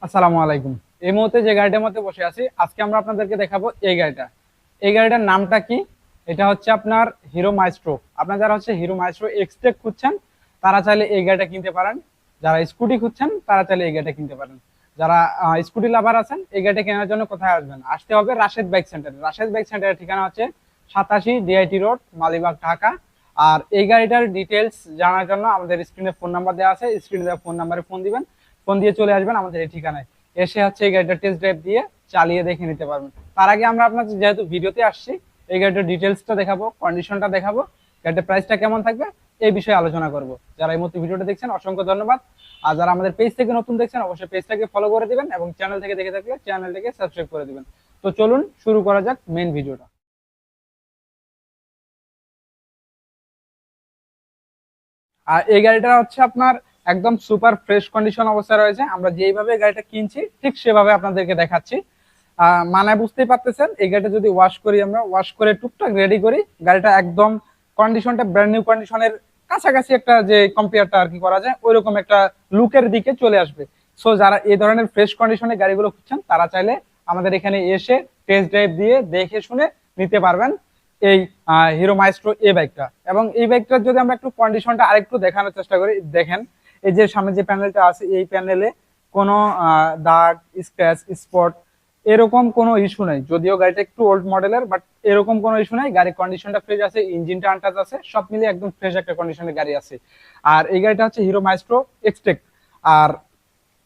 আসসালামু আলাইকুম। এই মুহূর্তে যে গাড়িটার মধ্যে বসে আছি, আজকে আমরা আপনাদেরকে দেখাবো এই গাড়িটা। এই গাড়িটার নামটা কি? এটা হচ্ছে আপনার হিরো মাইস্ট্রো। আপনারা যারা হচ্ছে হিরো মাইস্ট্রো এক্সটেক খুঁজছেন, তারা চাইলে এই গাড়িটা কিনতে পারেন। যারা স্কুটি খুঁজছেন, তারা চাইলে এই গাড়িটা কিনতে পারেন। যারা স্কুটি লাভার আছেন, এই গাড়িটা কেনার জন্য কোথায় আসবেন? আসতে হবে রাশেদ বাইক সেন্টারে। রাশেদ বাইক সেন্টারের ঠিকানা হচ্ছে 87 ডিআইটি রোড, মালিবাগ, ঢাকা। আর এই গাড়িটার ডিটেলস জানার জন্য আমাদের স্ক্রিনে ফোন নাম্বার দেওয়া আছে, স্ক্রিনে দেওয়া ফোন নাম্বারে ফোন দিবেন। ফোন দিয়ে চলে আসবেন আমাদের এই ঠিকানায়। এসে হচ্ছে এই গাড়িটা টেস্ট ড্রাইভ দিয়ে চালিয়ে দেখে নিতে পারবেন। তার আগে আমরা আপনার যেহেতু ভিডিওতে আসছি, এই গাড়িটার ডিটেলসটা দেখাবো, কন্ডিশনটা দেখাবো, গাড়িটার প্রাইসটা কেমন থাকবে এই বিষয়ে আলোচনা করব। যারা এই মুহূর্তে ভিডিওটা দেখছেন অসংখ্য ধন্যবাদ। আর যারা আমাদের পেজ থেকে নতুন দেখছেন অবশ্যই পেজটাকে ফলো করে দিবেন এবং চ্যানেল থেকে দেখে থাকলে চ্যানেলটাকে সাবস্ক্রাইব করে দিবেন। তো চলুন শুরু করা যাক মেন ভিডিওটা। আর এই গাড়িটা হচ্ছে আপনার একদম সুপার ফ্রেশ কন্ডিশন অবস্থায় রয়েছে। আমরা যেইভাবে গাড়িটা কিনছি ঠিক সেভাবে আপনাদেরকে দেখাচ্ছি। মানে বুঝতেই পারতেছেন, এই গাড়িটা যদি ওয়াশ করি, আমরা ওয়াশ করে টুকটাক রেডি করি, গাড়িটা একদম কন্ডিশনটা ব্র্যান্ড নিউ কন্ডিশনের কাছাকাছি একটা যে কম্পেয়ারটা আর কি করা যায় ওইরকম একটা লুকের দিকে চলে আসবে। সো যারা এই ধরনের ফ্রেশ কন্ডিশনের গাড়িগুলো খুঁজছেন, তারা চাইলে আমাদের এখানে এসে টেস্ট ড্রাইভ দিয়ে দেখে শুনে নিতে পারবেন এই হিরো মাইস্ট্রো এই বাইকটা। এবং এই বাইকটার যদি আমরা একটু কন্ডিশনটা আরেকটু দেখানোর চেষ্টা করি, দেখেন এই যে সামনে যে প্যানেলটা আছে, এই প্যানেলে কোনো দাগ, স্ক্র্যাচ, স্পট এরকম কোনো ইস্যু নাই। যদিও গাড়িটা একটু ওল্ড মডেলের, বাট এরকম কোনো ইস্যু নাই। গাড়ির কন্ডিশনটা ফ্রেশ আছে, ইঞ্জিনটা আনটাচ আছে, সব মিলিয়ে একদম ফ্রেশ একটা কন্ডিশনের গাড়ি আছে। আর এই গাড়িটা হচ্ছে হিরো মাইস্ট্রো এক্সটেক। আর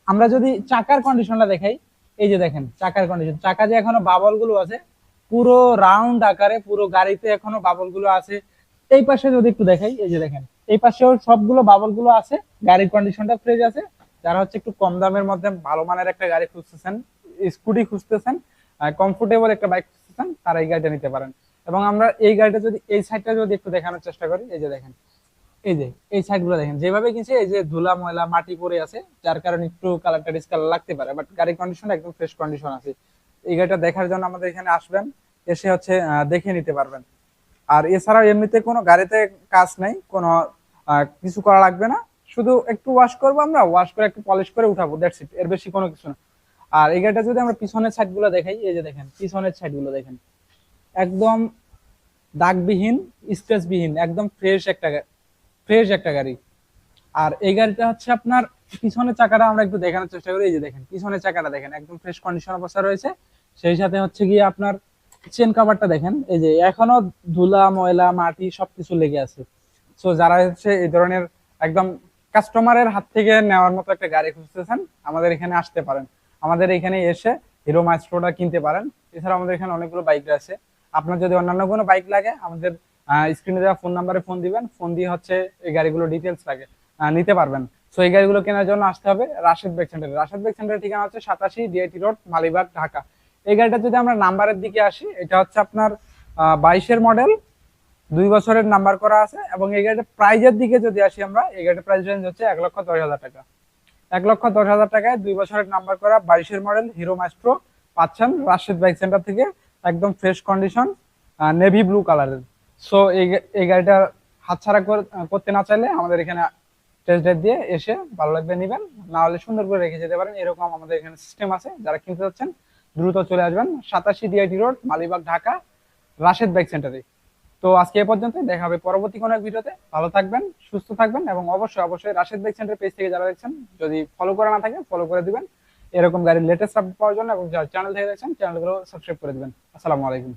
আমরা যদি চাকার কন্ডিশনটা দেখাই, এই যে দেখেন চাকার কন্ডিশন, চাকা যে এখনো বাবল গুলো আছে পুরো রাউন্ড আকারে, পুরো গাড়িতে এখনো বাবল গুলো আছে। এই পাশে যদি একটু দেখাই, এই যে দেখেন এই পাশেও সবগুলো বাবল গুলো আছে। গাড়ির কন্ডিশনটা ফ্রেশ আছে। যারা হচ্ছে একটু কম দামের মধ্যে ভালো মানের একটা গাড়ি খুঁজতেছেন, স্কুটি খুঁজতেছেন, কমফোর্টেবল একটা বাইক খুঁজতেছেন, তারা এই গাড়িটা নিতে পারেন। এবং আমরা এই গাড়িটা যদি এই সাইডটা যদি একটু দেখানোর চেষ্টা করি, এই যে দেখেন, এই যে এই সাইড গুলো দেখেন যেভাবে কিনছে, এই যে ধুলা ময়লা মাটি পড়ে আছে, যার কারণে একটু কালারটা ডিসকালার লাগতে পারে, বাট গাড়ির কন্ডিশন একদম ফ্রেশ কন্ডিশন আছে। এই গাড়িটা দেখার জন্য আমাদের এখানে আসবেন, এসে হচ্ছে দেখে নিতে পারবেন। আর এছাড়াও এমনিতে কোনো গাড়িতে কাজ নাই, কোনো কিছু করা লাগবে না। শুধু একটু ওয়াশ করবো, আমরা ওয়াশ করে একটু পলিশ করে উঠাবো, দ্যাটস ইট, এর বেশি কোনো কিছু না। আর এই গাড়িটা যদি আমরা পিছনের সাইড গুলো দেখাই, এই যে দেখেন পিছনের সাইড গুলো দেখেন, একদম দাগবিহীন, স্ক্র্যাচবিহীন, একদম ফ্রেশ একটা গাড়ি। আর এই গাড়িটা হচ্ছে আপনার পিছনের চাকাটা আমরা একটু দেখানোর চেষ্টা করি। এই যে দেখেন পিছনের চাকাটা দেখেন একদম ফ্রেশ কন্ডিশন অবস্থা রয়েছে। সেই সাথে হচ্ছে গিয়ে আপনার চেন কাভারটা দেখেন, এই যে এখনো ধুলা ময়লা মাটি সবকিছু লেগে আছে। সো যারা হচ্ছে এই ধরনের একদম কাস্টমারের হাত থেকে নেওয়ার মতো একটা গাড়ি খুঁজতেছেন, আমাদের এখানে আসতে পারেন। আমাদের এখানে এসে হিরো মাইস্ট্রোটা কিনতে পারেন। এছাড়া আমাদের এখানে অনেকগুলো বাইক আছে। আপনার যদি অন্যান্য কোনো বাইক লাগে, আমাদের স্ক্রিনে দেওয়া ফোন নাম্বারে ফোন দিবেন, ফোন দিয়ে হচ্ছে এই গাড়িগুলো ডিটেলস লাগে নিতে পারবেন। সো এই গাড়িগুলো কেনার জন্য আসতে হবে রাশেদ বাইক সেন্টারে। রাশেদ বাইক সেন্টারের ঠিকানা হচ্ছে 87 ডিআইটি রোড, মালিবাগ, ঢাকা। এই গাড়িটা যদি আমরা নাম্বারের দিকে আসি, এটা হচ্ছে আপনার 22-এর মডেল, 2 বছরের নাম্বার করা আছে। এবং এই গাড়িটার প্রাইজের দিকে যদি আসি, আমরা এই গাড়িটার প্রাইস রেঞ্জ হচ্ছে 1,10,000 টাকা। 1,10,000 টাকায় 2 বছরের নাম্বার করা 22-এর মডেল হিরো মাস্ট্রো পাচ্ছেন রাশেদ বাইক সেন্টার থেকে, একদম ফ্রেশ কন্ডিশন, নেভি ব্লু কালারের। সো এই গাড়িটা হাতছাড়া করতে না চাইলে আমাদের এখানে টেস্ট ড্রাইভ দিয়ে এসে ভালো লাগবে নিবেন, না হলে সুন্দর করে রেখে যেতে পারেন। এরকম আমাদের এখানে সিস্টেম আছে। যারা কিনতে যাচ্ছেন দ্রুত চলে আসবেন 87 DIT road, Malibagh, Dhaka, Rashed bike সেন্টারে। তো আজকে এ পর্যন্ত, দেখা হবে পরবর্তী কোনো এক ভিডিওতে। ভালো থাকবেন, সুস্থ থাকবেন এবং অবশ্যই অবশ্যই রাশেদ বাইক সেন্টার পেজ থেকে যারা দেখছেন, যদি ফলো করা না থাকে ফলো করে দিবেন এরকম গাড়ির লেটেস্ট আপডেট পাওয়ার জন্য। এবং যারা চ্যানেল থেকে দেখছেন চ্যানেলগুলো সাবস্ক্রাইব করে দিবেন। আসসালামু আলাইকুম।